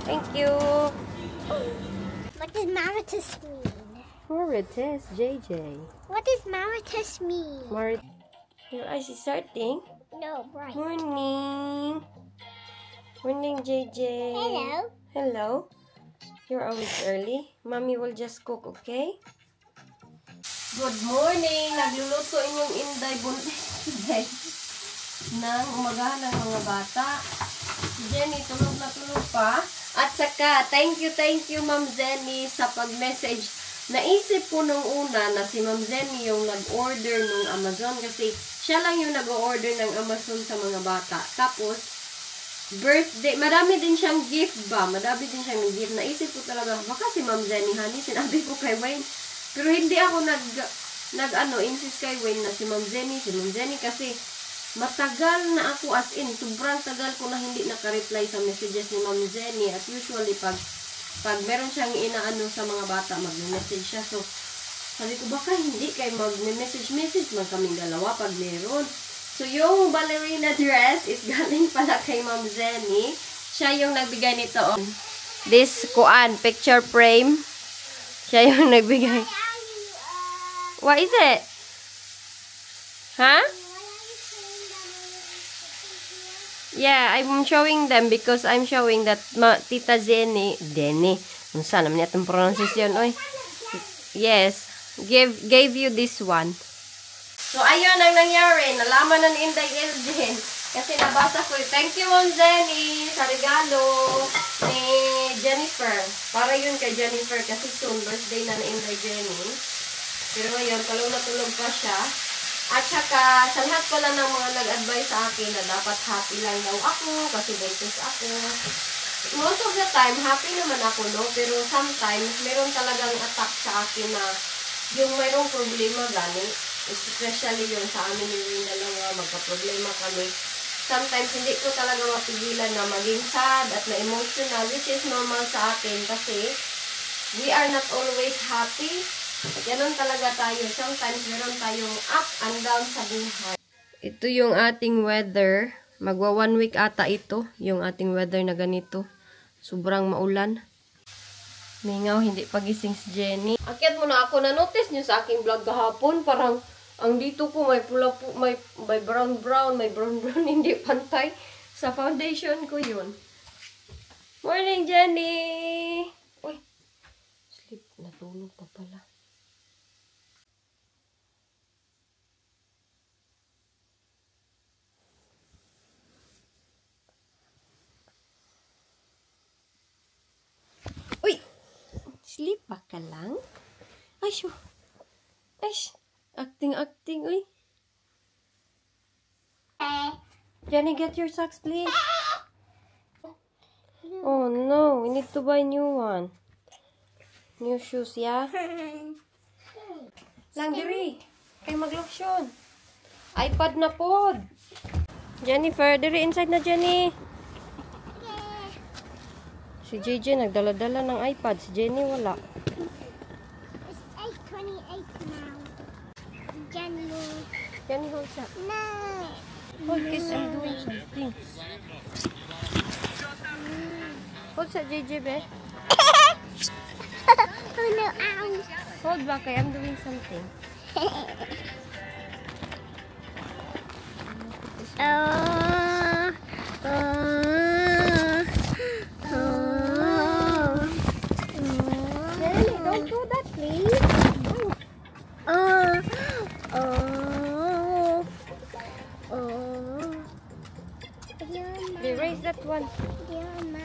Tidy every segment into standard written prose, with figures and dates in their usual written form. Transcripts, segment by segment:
Thank you. What does Maritus mean? Maritus, JJ. What does Maritus mean? Your eyes is starting. No, right. Morning. Morning, JJ. Hello. Hello. You're always early. Mommy will just cook, okay? Good morning. Nagluluto inyong Inday buntis ng umagahan ng mga bata. Si Jenny tulog na tulog pa. At saka, thank you Ma'am Jenny sa pag-message. Naisip ko nung una na si Ma'am Jenny yung nag-order ng Amazon kasi siya lang yung nag-order ng Amazon sa mga bata. Tapos, birthday, madami din siyang gift ba? Madami din siyang gift. Naisip ko talaga, baka si Ma'am Jenny, honey, sinabi ko kay Wayne. Pero hindi ako insist kay Wayne na si Ma'am Jenny kasi matagal na ako, as in, sobrang tagal ko na hindi nakareply sa messages ni Ma'am Jenny. At usually, pag meron siyang inaano sa mga bata, mag-message siya. So, sabi ko, baka hindi kay mag-message man kaming dalawa pag meron. So, yung ballerina dress is galing pala kay Ma'am Jenny. Siya yung nagbigay nito. This, picture frame. Siya yung nagbigay. What is it? Huh? Yeah, I'm showing them because I'm showing that Tita Jenny, kung saan naman itong pronunciation, oy. Yes, gave you this one. So, ayun ang nangyari. Nalaman na ni Inday Elden. Kasi nabasa ko, thank you Ma'am Jenny sa regalo ni Jennifer. Para yun kay Jennifer kasi soon, birthday na ni Inday Jenny. Pero ngayon, tulog na tulog pa siya. At saka, sa lahat pala ng mga nag-advise sa akin na dapat happy lang daw ako kasi buntis ako. Most of the time, happy naman ako, no? Pero sometimes, meron talagang attack sa akin na yung mayroong problema gani. Especially yung sa amin yung dalawa, magka-problema kami. Sometimes, hindi ko talaga mapigilan na maging sad at na-emotional, which is normal sa akin kasi we are not always happy. Ganon talaga tayo. Sometimes, meron tayong up and down sa buhay. Ito yung ating weather. Magwa 1 week ata ito. Yung ating weather na ganito. Sobrang maulan. Mingaw, hindi pagising si Jenny. Akyat mo na ako. Na-notice nyo sa aking vlog kahapon. Parang, ang dito ko may pula po, may brown, may brown, hindi pantay. Sa foundation ko yun. Morning, Jenny! Uy, sleep. Natulog pa pala. Uy! Sleep ba ka lang? Ay, shoo. Ay, acting, uy. Jenny, get your socks, please. Oh, no. We need to buy new one. New shoes, yeah? Lang, diri. Kay mag-lotion. iPad na pod. Jennifer, diri inside na, Jenny. Si JJ nagdala-dala ng iPad. Si Jenny wala. It's 8:28 now. Jenny, hold up. No. Hold, kiss, I'm doing something. Hold sa JJ, be. Oh no, ow. Hold back, I'm doing something. Jenny, don't do that, please. Erase that one.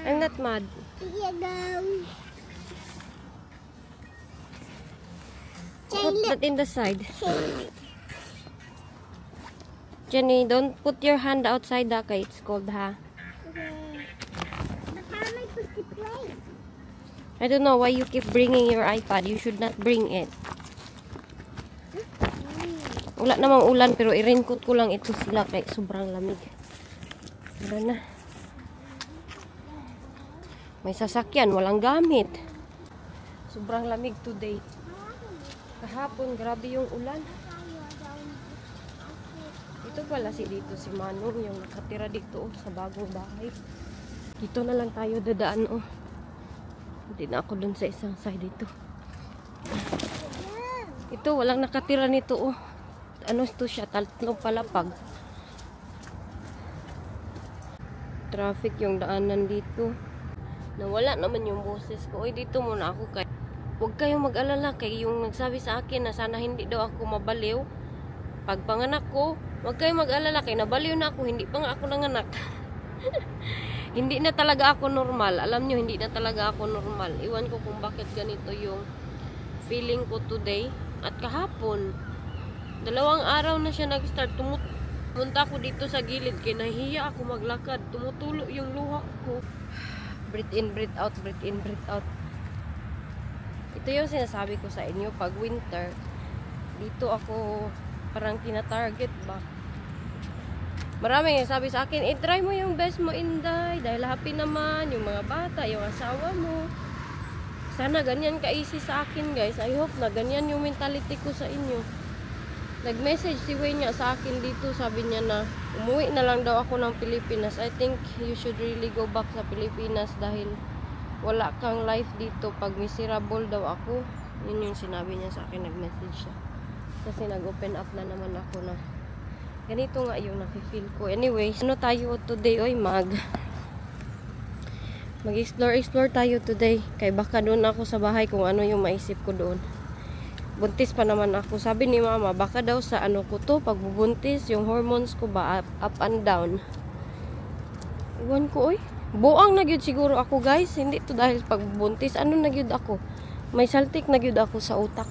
I'm not mad. Put that in the side. Jenny, don't put your hand outside, okay? It's cold, ha? I don't know why you keep bringing your iPad. You should not bring it. Wala namang ulan, pero i-raincoat ko lang ito sila kay sobrang lamig. Wala na. May sasakyan, walang gamit. Sobrang lamig today. Kahapon, grabe yung ulan. Ito pala dito si Manong, yung nakatira dito sa bagong bahay. Dito na lang tayo dadaan, oh. Hindi na ako dun sa isang side dito. Ito, walang nakatira nito, oh. Ano ito siya? Tatlong palapag. Traffic yung daanan dito. Nawala naman yung boses ko. Uy, dito muna ako kay. Huwag kayong mag-alala kay yung nagsabi sa akin na sana hindi daw ako mabaliw. Pag panganak ko, huwag kayong mag-alala kay nabaliw na ako. Hindi pa nga ako nanganak. Hindi na talaga ako normal. Alam nyo, hindi na talaga ako normal. Iwan ko kung bakit ganito yung feeling ko today. At kahapon, 2 araw na siya nag-start. Pumunta ako dito sa gilid. Kinahiya ako maglakad. Tumutulo yung luha ko. Breathe in, breathe out, breathe in, breathe out. Ito yung sinasabi ko sa inyo. Pag winter, dito ako parang tina-target ba. Maraming sabi sa akin, try mo yung best mo, Inday. Dahil happy naman yung mga bata, yung asawa mo. Sana ganyan ka-easy sa akin, guys. I hope na ganyan yung mentality ko sa inyo. Nag-message si Wayne sa akin dito. Sabi niya na umuwi na lang daw ako ng Pilipinas. I think you should really go back sa Pilipinas dahil wala kang life dito. Pag miserable daw ako. Yun yung sinabi niya sa akin. Nag-message siya. Kasi nag-open up na naman ako na ganito nga yung nafe-feel ko. Anyway, ano tayo today? Oy, mag-explore tayo today. Kay baka doon ako sa bahay kung ano yung maisip ko doon. Buntis pa naman ako. Sabi ni mama, baka daw sa ano ko to, pagbubuntis, yung hormones ko ba, up and down. Iwan ko, oy. Buang na gyud siguro ako, guys. Hindi to dahil pagbubuntis. Ano na gyud ako? May saltik na gyud ako sa utak.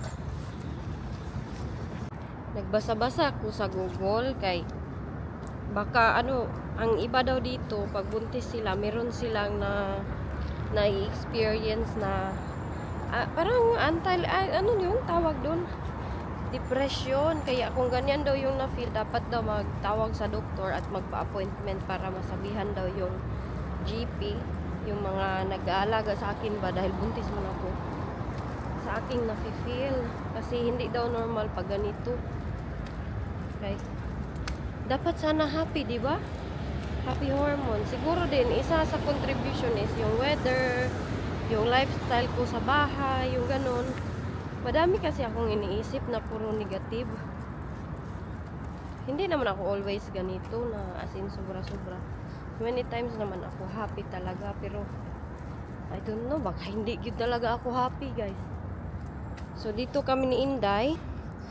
Nagbasa-basa ako sa Google kay baka ano, ang iba daw dito pag buntis sila, meron silang na-experience na parang ano yung tawag doon? Depression. Kaya kung ganyan daw yung na-feel, dapat daw magtawag sa doktor at magpa-appointment para masabihan daw yung GP, yung mga nag-aalaga sa akin ba dahil buntis mo na ako. Sa aking nafe-feel kasi hindi daw normal pag ganito. Okay. Dapat sana happy, di ba? Happy hormone. Siguro din, isa sa contribution is yung weather, yung lifestyle ko sa bahay, yung ganun. Madami kasi akong iniisip na puro negative. Hindi naman ako always ganito na as in sobra-sobra. Many times naman ako happy talaga, pero I don't know, baka hindi yun talaga ako happy, guys. So, dito kami ni Inday.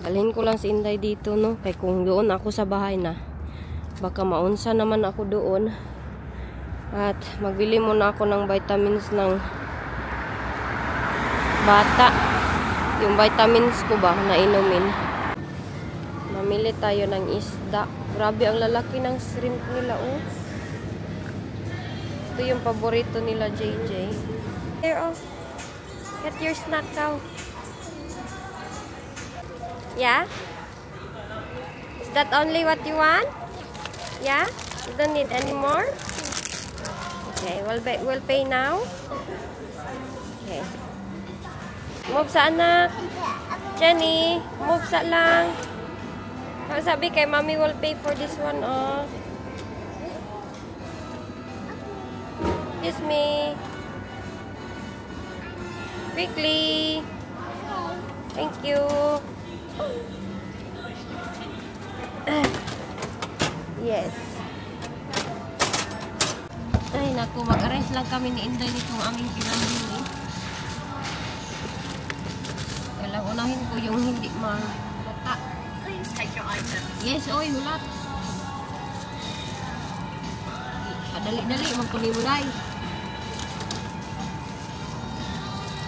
Dalhin ko lang si Inday dito, no? Kaya kung doon ako sa bahay na, baka maunsa naman ako doon. At magbili muna ako ng vitamins ng bata. Yung vitamins ko ba na inumin. Mamili tayo ng isda. Grabe ang lalaki ng shrimp nila, oh. Ito yung paborito nila, JJ. Here, oh. Get your snack cow. Yeah? Is that only what you want? Yeah? You don't need any more? Okay, we'll pay now. Okay. Move sa anak. Jenny, move sa lang. Sabi kay mommy will pay for this one, oh. Excuse me. Quickly. Thank you. Yes. Ay, naku, mag-arrange lang kami ni Inday nitong aming pinamili. Kailang unahin ko yung hindi malata. Please take your items. Yes, oy, hulat. Dali-dali, magpulimuray.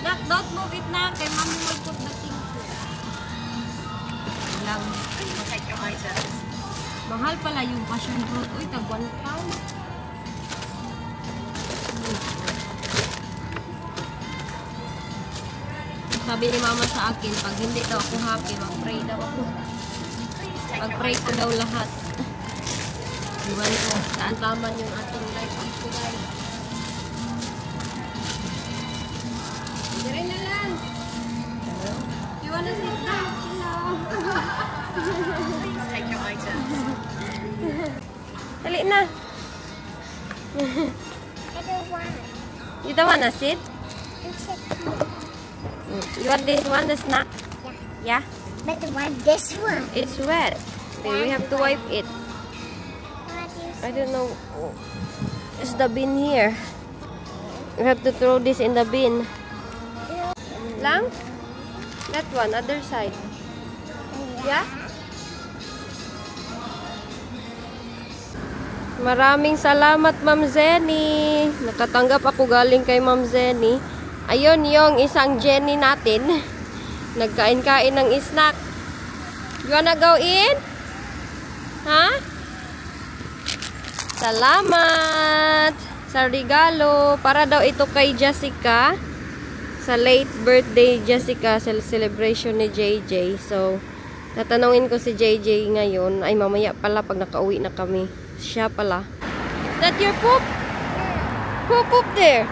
Nak, don't move it na. Kay mommy will put the things. Lang. Please take your items. Mahal pala yung passion fruit. Uy, tag 1 pound. Sabi ni mama sa akin, pag hindi daw ako happy, mag-pray daw ako. Mag-pray ko daw lahat. Iwan ko, saan tama yung ating life after life. Dire na lang. You wanna sit down? Hello. Please take your items. Dali na. I don't want. You don't wanna sit? I'm You want this one, the snack? Yeah? But the one, this one. It's wet. Okay, we have to wipe it. I don't know. Is the bin here? We have to throw this in the bin. Lang? That one, other side. Yeah? Maraming salamat, Ma'am Zenny. Nakatanggap ako galing kay Ma'am Zenny. Ayun yung isang Jenny natin. Nagkain-kain ng snack. You wanna go in? Ha? Salamat sa regalo. Para daw ito kay Jessica. Sa late birthday Jessica sa celebration ni JJ. So, tatanungin ko si JJ ngayon. Ay, mamaya pala pag nakauwi na kami. Siya pala. Is that your poop? Who pooped there?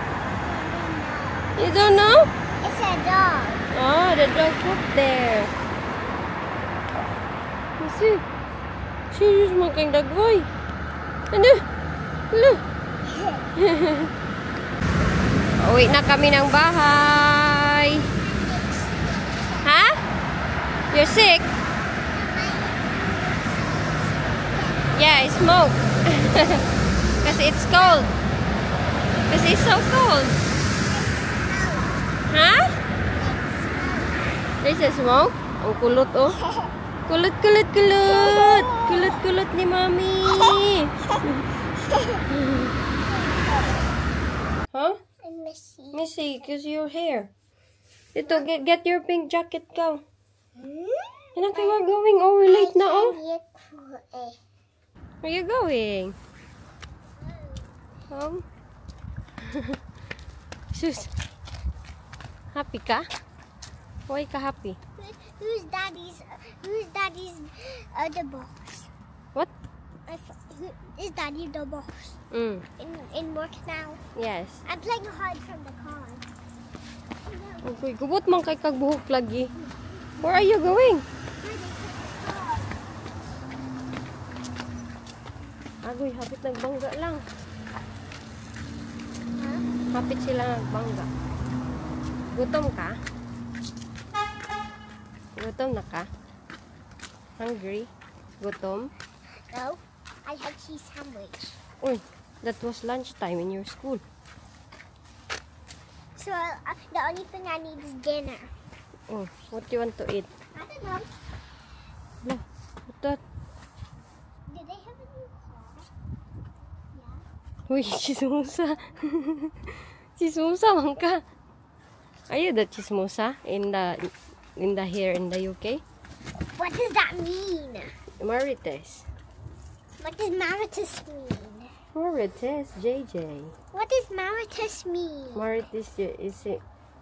You don't know? It's a dog. Oh, the dog pooped there. You see? Serious mo kang dagway. Ano? Ano? Uwi na kami ng bahay. Ha? You're sick? Yeah, it's smoke. Kasi it's cold. Kasi it's so cold. Ha? There's a smoke? Ang kulot, oh. Kulot, kulot, kulot. Kulot, kulot ni Mami. Huh? I'm missy. Missy, because your hair. Ito, get your pink jacket, go. Yan ang we're going. Oh, we're late na, oh. Where you going? Home? Sus. Happy ka? Why ka happy? Who's daddy's the boss? What? Is daddy the boss? In work now? Yes. I'm playing hard from the car. Okay, gubot man kay kag buhok lagi. Where are you going? Agoy, hapit nagbangga lang. Hapit sila nagbangga. Gutom ka? Gutom na ka? Hungry? Gutom? No, I had cheese sandwich. Uy, that was lunchtime in your school. So the only thing I need is dinner. Oh, what do you want to eat? I don't know. No, what that? Did they have a new car? Uy, chismosa. Chismosa man ka. Are you the chismosa in the here in the UK? What does that mean? Marites. What does Maritus mean? Marites, JJ. What does Maritus mean? Marites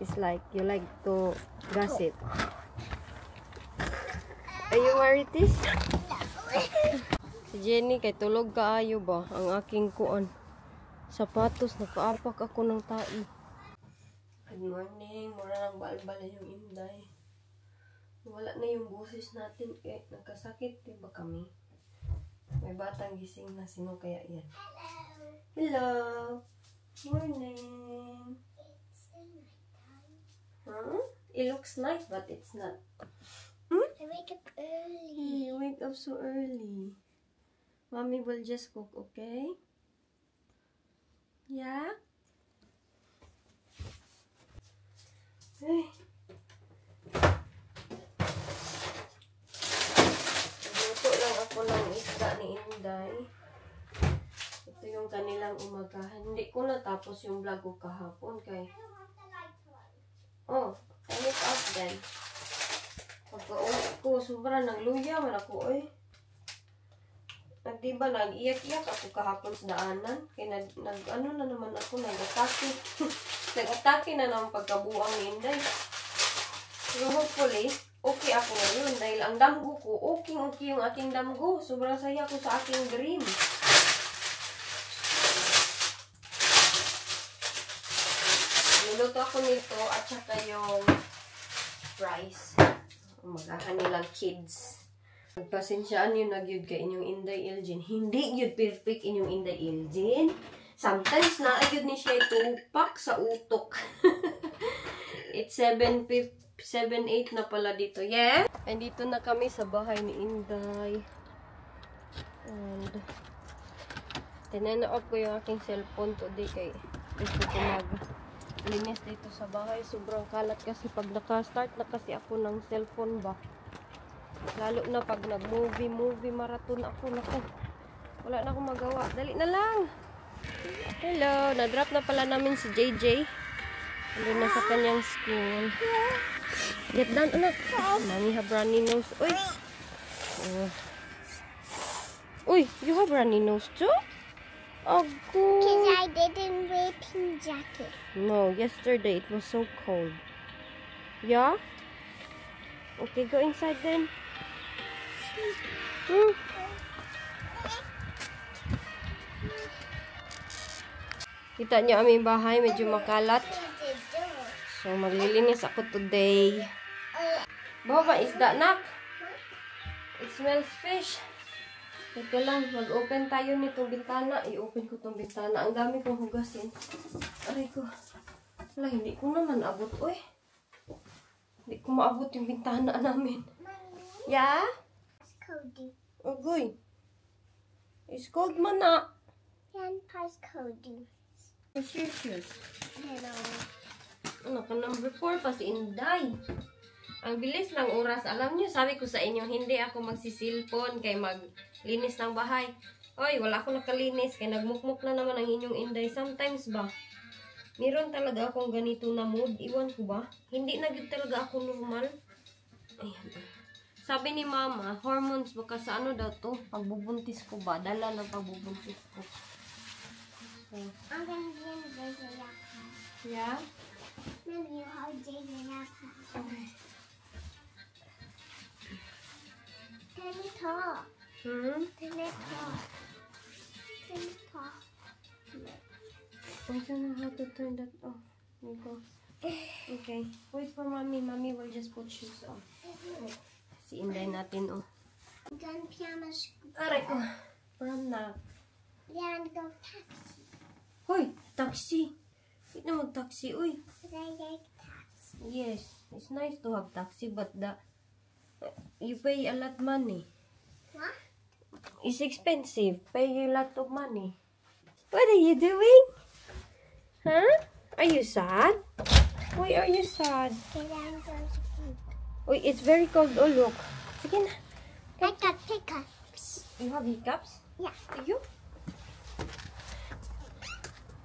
is like you like to gossip. Are you Marites? Si Jenny kay tulog kaayo ba ang aking kuan. Sapatos nakaapak ako ng tai. Good morning. Mura nang balbal yung Inday. Wala na yung boses natin eh. Nagkasakit diba kami? May batang gising na. Sino kaya yan? Hello! Morning! Huh? It looks night but it's not. I wake up early. You wake up so early. Mommy will just cook, okay? Yeah? Ay. Luto lang ako ng isda ni Inday. Ito yung kanilang umagahan. Hindi ko natapos yung vlog ko kahapon kay... Oh, turn it off then. Pagka-uwi ko, sobra nagluya man ako eh. Diba, nag-iyak-iyak ako kahapon sa daanan. Kaya ano na naman ako, nag-atake. Nag-atake na naman pagkabuang ni Inday. So hopefully, okay ako ngayon. Dahil ang damgo ko, okay yung aking damgo. Sobrang saya ko sa aking dream. Niluto ako nito at saka yung rice. Umagahan nilang kids. Pagpasensyaan yun nagyud ka inyong Inday Elgin. Hindi yun perfect inyong Inday Elgin. Sometimes na ayud ni siya itupak sa utok. It's 7:08 na pala dito. Yeah? And dito na kami sa bahay ni Inday. And tinanong ko yung aking cellphone today kay gusto ko maglinis dito sa bahay. Sobrang kalat kasi pag naka-start na kasi ako ng cellphone ba. Lalo na pag nag-movie marathon ako. Naku, wala na akong magawa. Dali na lang. Hello, na-drop na pala namin si JJ. Andun na sa kanyang school. Get down, anak. Mommy have runny nose. Uy. Uy, you have runny nose too? Oh, good. Because I didn't wear pink jacket. No, yesterday it was so cold. Yeah? Okay, go inside then. Kita niyo aming bahay, medyo makalat. So, maglilinis ako today. Baba, isda, nak. It smells fish. Teka lang, mag-open tayo nitong bintana. I-open ko tong bintana. Ang dami kong hugasin. Aray ko. Wala, hindi ko naman abot. Uy. Hindi ko maabot yung bintana namin. Yeah? It's Cody. Ugoy. It's cold man na. Yan pa's Cody. What's your shoes? Hello. Ano ka, number 4 pa si Inday. Ang bilis ng oras. Alam niyo, sabi ko sa inyo, hindi ako magsisilpon kay maglinis ng bahay. Oy, wala ako nakalinis kay nagmukmuk na naman ang inyong Inday. Sometimes ba, meron talaga akong ganito na mood. Iwan ko ba? Hindi na talaga ako normal. Ayan. Sabi ni Mama, hormones baka sa ano daw to? Pagbubuntis ko ba? Dala ng pagbubuntis ko. So, I'm going to be in the yeah? Maybe you hold David up. Okay. Turn it off. Hmm? Turn it off. Turn it off. I don't know how to turn that off. Here we go. Okay. Wait for Mommy. Mommy will just put shoes on. Si Inday natin, oh. Done piano school. Aray ko. Pram na. Yeah, and go taxi. Hoy, taxi. Hindi na mag-taxi, uy. But I like taxi. Yes, it's nice to have taxi, but you pay a lot money. What? It's expensive. Pay a lot of money. What are you doing? Huh? Are you sad? Why are you sad? Because I'm going to sleep. Uy, it's very cold. Oh, look. Sige na. I got pickups. You have hiccups? Yeah. Do you?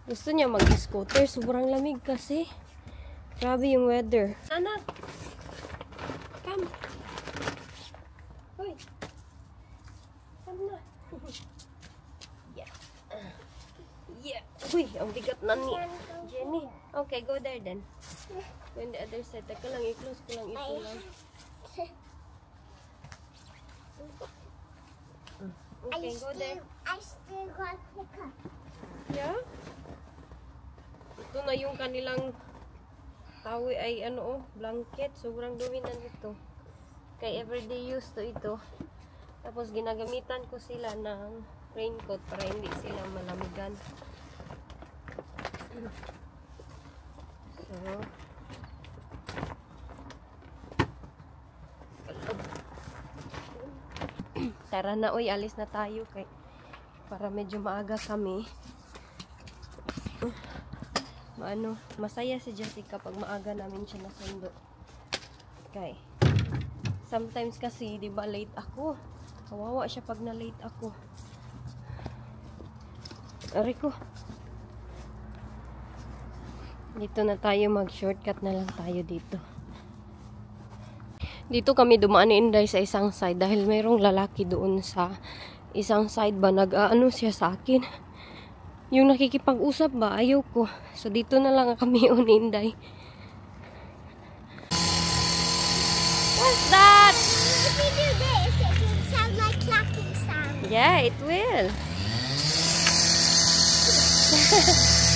Gusto niya mag-scooter. Sobrang lamig kasi. Grabe yung weather. Anak! Come! Hoy! Come na! Yeah. Yeah. Uy, ang bigat na ni Jenny. Okay, go there then. Go on the other side. Teka lang, i-close ko lang ito lang. Okay, go there. I still got pickup. Yeah? Ito na yung kanilang tawi ay ano, blanket. Sobrang dumi na nito. Kay everyday use to ito. Tapos ginagamitan ko sila ng raincoat para hindi sila malamigan. So, tara na, uy, alis na tayo kay para medyo maaga kami. Masaya si Jessica pag maaga namin siya nasundo. Okay. Sometimes kasi, di ba, late ako. Kawawa siya pag na-late ako. Aray ko. Dito na tayo, mag-shortcut na lang tayo dito. Dito kami dumaan ni Inday sa isang side dahil mayroong lalaki doon sa isang side ba. Nag-ano siya sa akin. Yung nakikipag-usap ba, ayaw ko. So, dito na lang kami ni Inday. What's that? If we do this, it will sound like clapping sound. Yeah, it will.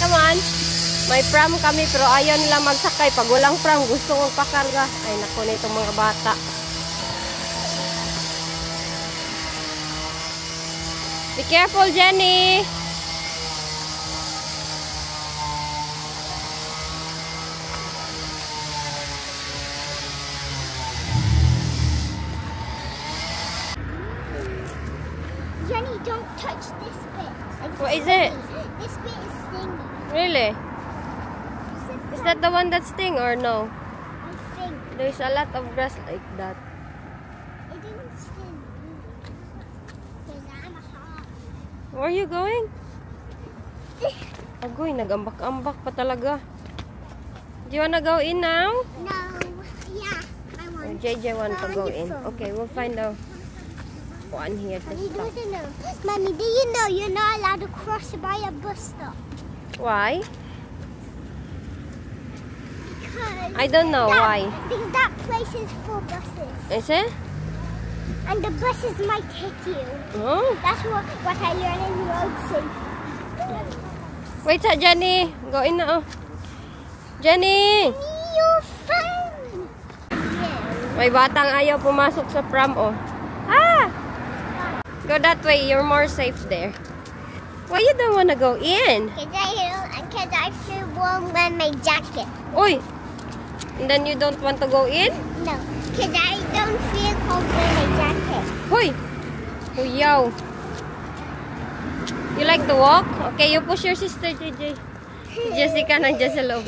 Come on. May pram kami pero ayaw nila magsakay. Pag walang pram, gusto kong pakarga. Ay, naku na itong mga bata. Be careful, Jenny. don't touch this bit. What is it? This bit is stingy. Really? Is that the one that sting or no? I think. There's a lot of grass like that. It didn't sting. Because I'm hot. Where are you going? Agoy, nag-ambak-ambak pa talaga. Do you wanna go in now? No. Yeah, I Or want. JJ want to go in. Wonderful. Okay, we'll find a one here to Mommy, stop. Mommy, do you know you're not allowed to cross by a bus stop? Why? Because I don't know why. Because that place is for buses. Is it? And the buses might hit you. Oh. That's what I learned in road safety. Wait sa Jenny. Go in na oh. Jenny! You're fun! Yeah. May batang ayaw pumasok sa pram oh. Ah! Go that way. You're more safe there. Why you don't wanna go in? Because I feel warm in my jacket. Oy! And then you don't want to go in? No, because I don't feel cold in my jacket. Hoy! Huyaw. You like to walk? Okay, you push your sister, JJ. Jessica nandiyan sa loob.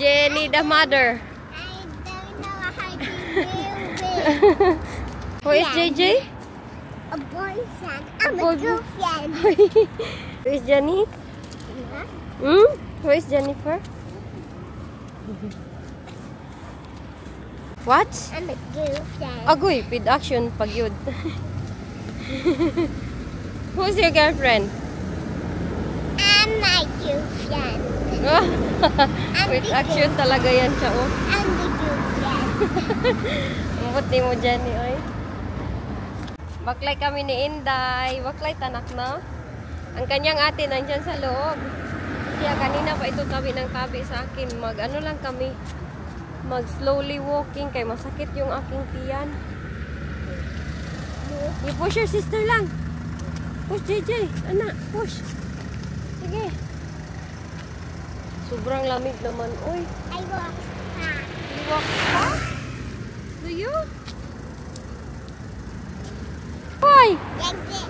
Jenny, the mother. I don't know how to do it. Who is JJ? A boyfriend. I'm Boy- a girlfriend. Who is Jenny? Hmm? Who is Jennifer? What? I'm a girlfriend. Agoy, with action pag yun. Who's your girlfriend? I'm my girlfriend. With action talaga yan siya, oh. I'm the girlfriend. Mabot ni mo, Jenny, oy. Baklay kami ni Inday. Baklay, tanak na. Ang kanyang ate nandyan sa loob. Kaya kanina pa ito tabi sa akin. Ano lang kami. Mag slowly walking. Kaya masakit yung aking tiyan. You push your sister lang. Push, JJ. Anak, push. Sige. Sobrang lamig naman. Uy. I walk fast. You walk fast? Do you? Why? Like this.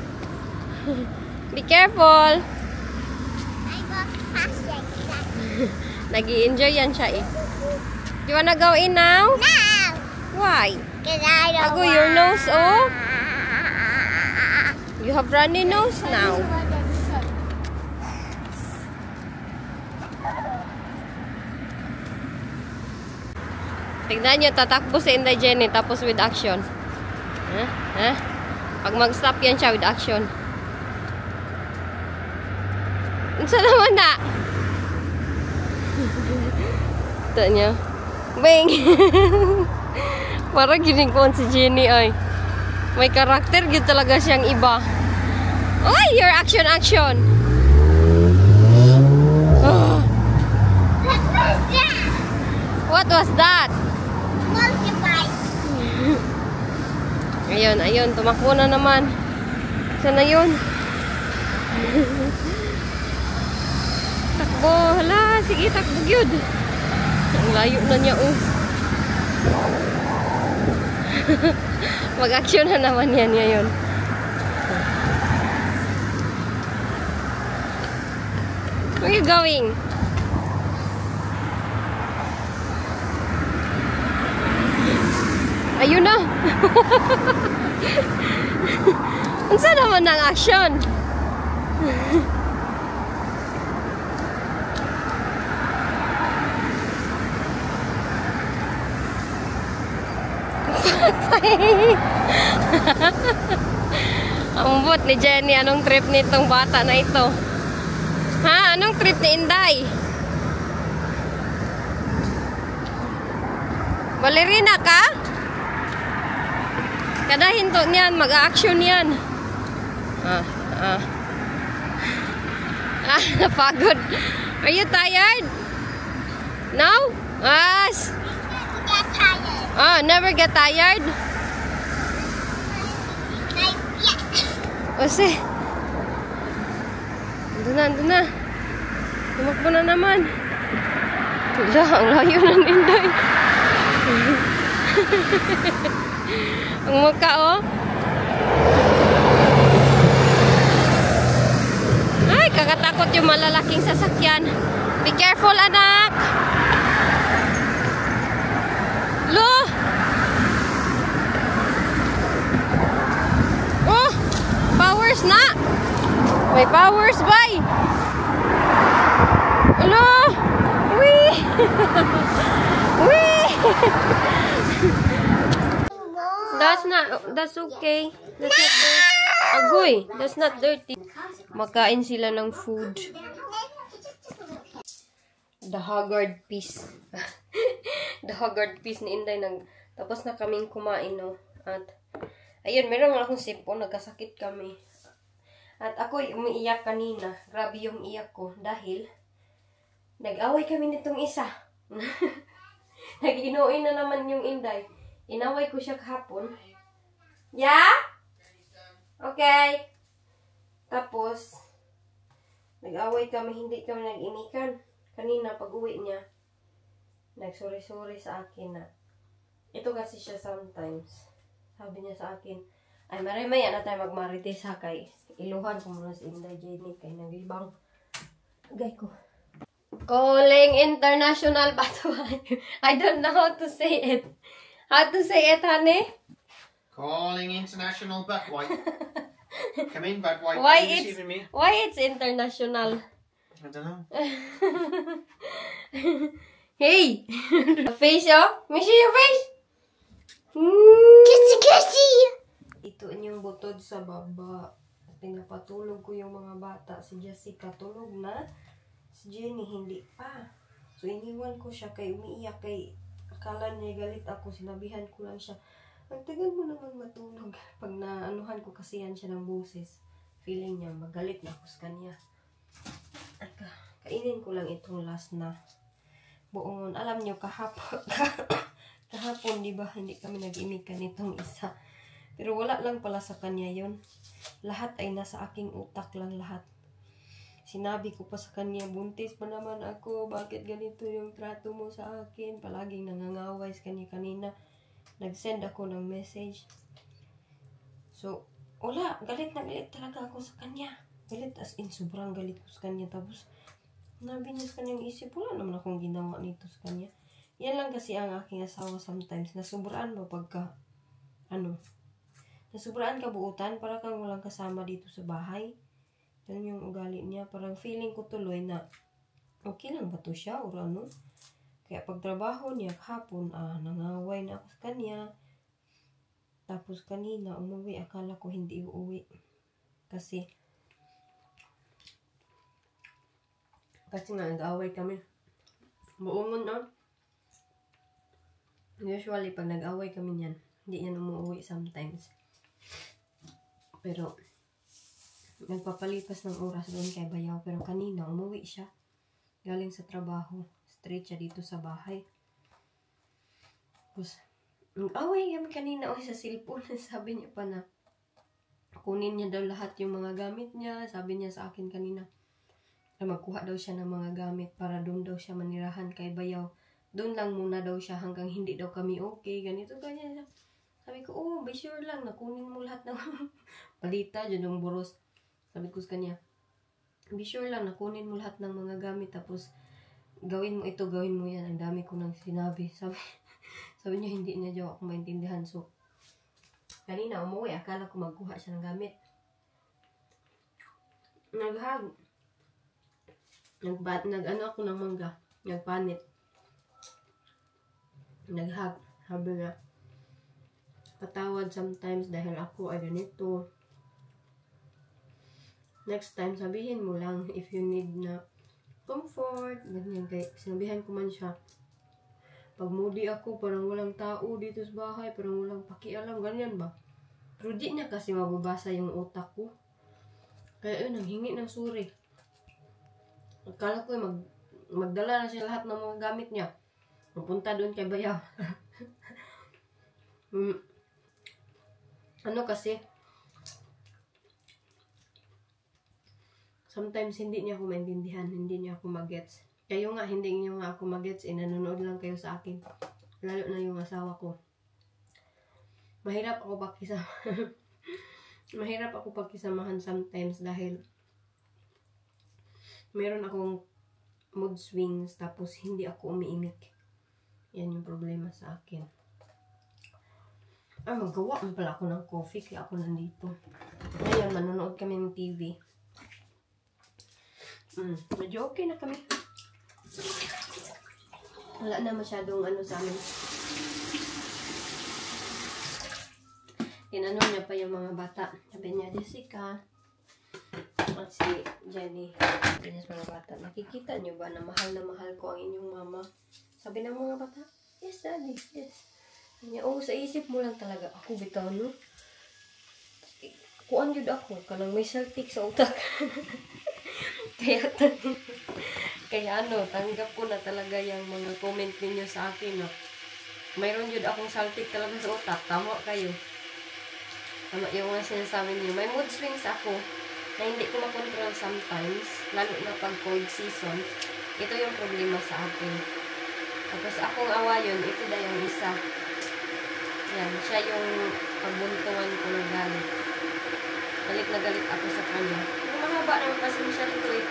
Be careful. I walk fast like that. Nag-i-enjoy yan siya eh. Do you wanna go in now? No! Why? Because I don't Ago, your nose, oh. You have runny nose now. Tignan nyo, tatakbo si Inday Jenny tapos with action. Ha? Pag mag-stop yan siya with action. Unsa naman na? Ito niya. Bing! Parang ginigpon si Jenny ay. May karakter, yun talaga siyang iba. Oy! Your action! Oh. What was that? Motorbike. Ayun, tumakbo na naman. Saan na yun? Takbo, hala, sige, takbo yun. Ang layo na niya, oh. Mag-action na naman yan ngayon. Where are you going? Ayun na. Unsa naman ang action? Ang bot ni Jenny, anong trip nitong bata na ito? Ha? Anong trip ni Inday? Balerina ka? Kada hinto niyan, mag-action yan. Napagod. Are you tired? No? Yes. Get tired. Never get tired? Kasi, andun na. Tumakbo na naman. Wala, ang layo ng Inday. Ang mukha, oh. Nakakatakot yung malalaking sasakyan. Be careful, anak! Lo! Oh! Powers na! May powers, bay! Lo! Wee! Wee! That's okay. That's not dirty. Agoy, that's not dirty. Makain sila ng food. The haggard piece. The haggard piece ni Inday. Tapos na kaming kumain, no? At, ayun, meron nga akong sipon. Nagkasakit kami. At ako'y umiiyak kanina. Grabe yung iyak ko. Dahil, nag-away kami nitong isa. Nag-inuin na naman yung Inday. Inaway ko siya kahapon. Yeah? Okay. Tapos, nag-away kami. Hindi kami nag-imikan. Kanina, pag-uwi niya, nag-sorry-sorry sa akin na, ito kasi siya sometimes. Sabi niya sa akin, ay marimaya na tayo magmarites ha kay iluhan ko muna si Inday Jenny kay nagibang. Agay ko. Calling international batuan. I don't know how to say it. How to say it, honey? Calling international butt wipe. Come in, butt wipe. Why Are you it's receiving me? why it's international? I don't know. Hey, the face, oh. Let me see your face. Kissy, kissy! Ito yung butod sa baba. Pinapatulog ko yung mga bata. Si Jessica tulog na. Si Jenny hindi pa. So iniwan ko siya kay umiiyak kay akala niya galit ako. Sinabihan ko lang siya. Ang tagal mo naman matulog. Pag naanuhan ko kasi yan siya ng boses. Feeling niya magalit na ako sa kanya. Kainin ko lang itong last na buong. Alam niyo kahapon kahapon di ba hindi kami nag-imikan itong isa. Pero wala lang pala sa kanya yun. Lahat ay nasa aking utak lang lahat. Sinabi ko pa sa kanya, buntis pa naman ako. Bakit ganito yung trato mo sa akin? Palaging nangangaway sa kanya kanina. Nag-send ako ng message. So, wala. Galit na galit talaga ako sa kanya. Galit as in, sobrang galit ko sa kanya. Tapos, nabi niya sa kanyang isip, wala naman akong ginawa nito sa kanya. Yan lang kasi ang aking asawa sometimes. Nasubraan ba pagka, nasubraan ka buutan para kang walang kasama dito sa bahay. Yan yung ugali niya. Parang feeling ko tuloy na, okay lang ba to siya or ano? Kaya pagtrabaho niya kahapon, nangaway na ako sa kanya. Tapos kanina, umuwi. Akala ko hindi uuwi. Kasi nga, nag-away kami. Buongon, no? Usually, pag nag-away kami niyan, hindi yan umuwi sometimes. Pero, nagpapalipas ng oras doon kay Bayaw. Pero kanina, umuwi siya. Galing sa trabaho. Straight siya dito sa bahay. Tapos, nag-away kami kanina sa cellphone. Sabi niya pa na, kunin niya daw lahat yung mga gamit niya. Sabi niya sa akin kanina, magkuha daw siya ng mga gamit para doon daw siya manirahan kay Bayaw. Doon lang muna daw siya hanggang hindi daw kami okay. Ganito, ganyan. Sabi ko, be sure lang. Nakunin mo lahat ng palita, dyan yung buros. Sabi ko sa kanya, be sure lang. Nakunin mo lahat ng mga gamit. Tapos, gawin mo ito, gawin mo yan. Ang dami ko nang sinabi. Sabi niya, hindi niya daw ako maintindihan. So, kanina umuwi. Akala ko magkuha siya ng gamit. Naghag. Nag-ano ako ng mangga. Nagpanit. Naghag. Sabi nga, patawad sometimes dahil ako ay ganito. Next time, sabihin mo lang if you need na comfort. Ganyan. Kaya sinabihan ko man siya. Pag moody ako, parang walang tao dito sa bahay. Parang walang pakialam. Ganyan ba? Pero di niya kasi mababasa yung utak ko. Kaya yun, nanghingi ng sorry. Akala ko magdala na siya lahat ng mga gamit niya. Pupunta doon kay Bayaw. Ano kasi, sometimes hindi niya ako maintindihan, hindi niya ako magets. Kayo nga, hindi niyo nga ako magets, nanonood lang kayo sa akin. Lalo na yung asawa ko. Mahirap ako pakisama. Mahirap ako pakisamahan sometimes dahil Meron akong mood swings, tapos hindi ako umiimik. Yan yung problema sa akin. Ay, magawa mo pala ako ng coffee, kaya ako nandito. Ngayon, manonood kami ng TV. Medyo okay na kami. Wala na masyadong ano sa amin. Tinanong niya pa yung mga bata. Sabi niya, Jessica, at si Jenny, sabi niya sa mga bata, nakikita niyo ba na mahal ko ang inyong mama? Sabi ng mga bata, yes, daddy, yes. Sabi niya, sa isip mo lang talaga. Ako bitaw, no? Kuan yun ako, kanang may saltik sa utak. Kaya tanggap ko na talaga yung mga comment ninyo sa akin, no? Mayroon yun akong saltik talaga sa utak. Tama kayo. Tama yung mga sinasabi niyo. May mood swings ako na hindi ko makontrol sometimes, lalo na pag cold season. Ito yung problema sa akin. Tapos akong awayon, ito na yung isa. Yan, siya yung pagbuntungan ko ng galit. Galit na galit ako sa kanya. Yung mahaba naman pasensya nito eh.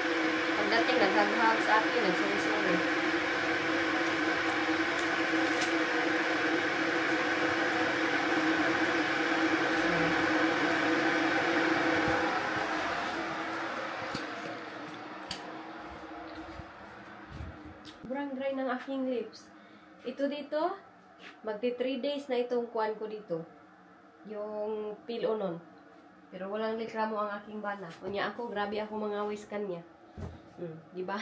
Pagdating, naghaghag sa akin, nagsurisuri. Sobrang dry ng aking lips. Ito dito, magti 3 days na itong kuan ko dito. Yung peel on. Pero walang reklamo ang aking bana. Kunya ako, grabe ako mga awis kanya. Diba?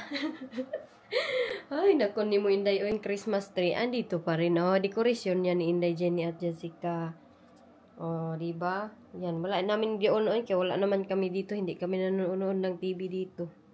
Ay, naku ni mo Inday o yung Christmas tree. Andito pa rin. Decoration niya ni Inday, Jenny at Jessica. Diba? Yan, wala namin di-on-on. Kaya wala naman kami dito. Hindi kami nanonood ng TV dito.